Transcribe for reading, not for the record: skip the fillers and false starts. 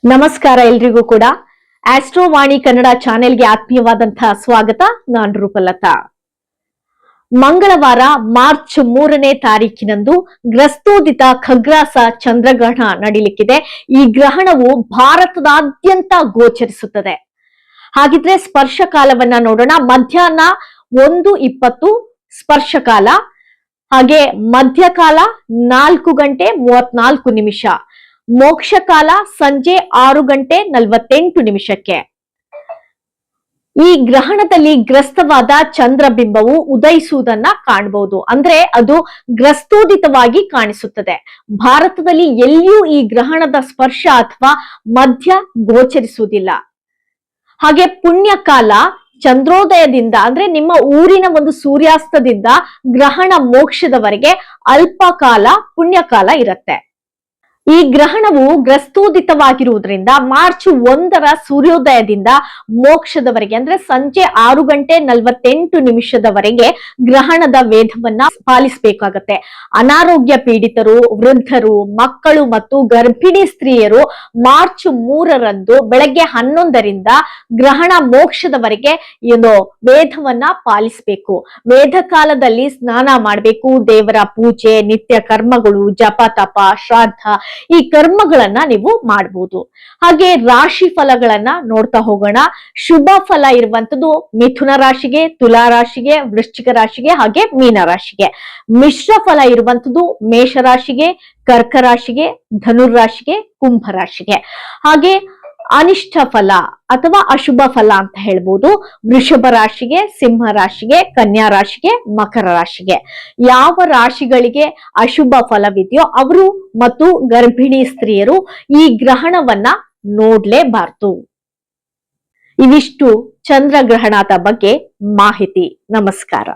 ನಮಸ್ಕಾರ ಎಲ್ರಿಗೂ ಕೂಡ ಆಸ್ಟ್ರೋವಾಣಿ ಕನ್ನಡ ಚಾನೆಲ್ಗೆ ಆತ್ಮೀಯವಾದಂತಹ ಸ್ವಾಗತ. ನಾನು ರೂಪಲತಾ. ಮಂಗಳವಾರ ಮಾರ್ಚ್ 3ನೇ ತಾರೀಕಿನಂದು ಗ್ರಸ್ತೋದಿತ ಖಗ್ರಾಸ ಚಂದ್ರಗ್ರಹಣ ನಡೀಲಿಕ್ಕಿದೆ. ಈ ಗ್ರಹಣವು ಭಾರತದಾದ್ಯಂತ ಗೋಚರಿಸುತ್ತದೆ. ಹಾಗಿದ್ರೆ ಸ್ಪರ್ಶ ಕಾಲವನ್ನ ನೋಡೋಣ. ಮಧ್ಯಾಹ್ನ 1:20 ಸ್ಪರ್ಶ ಕಾಲ, ಹಾಗೆ ಮಧ್ಯಕಾಲ 4 ಗಂಟೆ 34 ನಿಮಿಷ, ಮೋಕ್ಷ ಕಾಲ ಸಂಜೆ 6 ಗಂಟೆ 48 ನಿಮಿಷಕ್ಕೆ. ಈ ಗ್ರಹಣದಲ್ಲಿ ಗ್ರಸ್ತವಾದ ಚಂದ್ರಬಿಂಬವು ಉದಯಿಸುವುದನ್ನ ಕಾಣಬಹುದು. ಅಂದ್ರೆ ಅದು ಗ್ರಸ್ತೋದಿತವಾಗಿ ಕಾಣಿಸುತ್ತದೆ. ಭಾರತದಲ್ಲಿ ಎಲ್ಲಿಯೂ ಈ ಗ್ರಹಣದ ಸ್ಪರ್ಶ ಅಥವಾ ಮಧ್ಯ ಗೋಚರಿಸುವುದಿಲ್ಲ. ಹಾಗೆ ಪುಣ್ಯಕಾಲ ಚಂದ್ರೋದಯದಿಂದ ಅಂದ್ರೆ ನಿಮ್ಮ ಊರಿನ ಒಂದು ಸೂರ್ಯಾಸ್ತದಿಂದ ಗ್ರಹಣ ಮೋಕ್ಷದವರೆಗೆ ಅಲ್ಪ ಕಾಲ ಪುಣ್ಯಕಾಲ ಇರುತ್ತೆ. ಈ ಗ್ರಹಣವು ಗ್ರಸ್ತೋದಿತವಾಗಿರುವುದರಿಂದ ಮಾರ್ಚ್ 1ರ ಸೂರ್ಯೋದಯದಿಂದ ಮೋಕ್ಷದವರೆಗೆ ಅಂದ್ರೆ ಸಂಜೆ 6 ಗಂಟೆ 48 ನಿಮಿಷದವರೆಗೆ ಗ್ರಹಣದ ವೇದವನ್ನ ಪಾಲಿಸಬೇಕಾಗತ್ತೆ. ಅನಾರೋಗ್ಯ ಪೀಡಿತರು, ವೃದ್ಧರು, ಮಕ್ಕಳು ಮತ್ತು ಗರ್ಭಿಣಿ ಸ್ತ್ರೀಯರು ಮಾರ್ಚ್ 3ರಂದು ಬೆಳಗ್ಗೆ 11ರಿಂದ ಗ್ರಹಣ ಮೋಕ್ಷದವರೆಗೆ ಏನು ವೇದವನ್ನ ಪಾಲಿಸಬೇಕು. ವೇದ ಕಾಲದಲ್ಲಿ ಸ್ನಾನ ಮಾಡಬೇಕು, ದೇವರ ಪೂಜೆ, ನಿತ್ಯ ಕರ್ಮಗಳು, ಜಪ ತಪ, ಶ್ರಾದ್ದ ಈ ಕರ್ಮಗಳನ್ನ ನೀವು ಮಾಡಬಹುದು. ಹಾಗೆ ರಾಶಿ ಫಲಗಳನ್ನ ನೋಡ್ತಾ ಹೋಗೋಣ. ಶುಭ ಫಲ ಇರುವಂತದ್ದು ಮಿಥುನ ರಾಶಿಗೆ, ತುಲಾ ರಾಶಿಗೆ, ವೃಶ್ಚಿಕ ರಾಶಿಗೆ ಹಾಗೆ ಮೀನ ರಾಶಿಗೆ. ಮಿಶ್ರ ಫಲ ಇರುವಂತದ್ದು ಮೇಷ ರಾಶಿಗೆ, ಕರ್ಕ ರಾಶಿಗೆ, ಧನುರ್ ರಾಶಿಗೆ, ಕುಂಭ ರಾಶಿಗೆ. ಹಾಗೆ ಅನಿಷ್ಟ ಫಲ ಅಥವಾ ಅಶುಭ ಫಲ ಅಂತ ಹೇಳ್ಬೋದು ವೃಷಭ ರಾಶಿಗೆ, ಸಿಂಹ ರಾಶಿಗೆ, ಕನ್ಯಾ ರಾಶಿಗೆ, ಮಕರ ರಾಶಿಗೆ. ಯಾವ ರಾಶಿಗಳಿಗೆ ಅಶುಭ ಫಲವಿದೆಯೋ ಅವರು ಮತ್ತು ಗರ್ಭಿಣಿ ಸ್ತ್ರೀಯರು ಈ ಗ್ರಹಣವನ್ನ ನೋಡ್ಲೇಬಾರ್ದು. ಇವಿಷ್ಟು ಚಂದ್ರಗ್ರಹಣದ ಬಗ್ಗೆ ಮಾಹಿತಿ. ನಮಸ್ಕಾರ.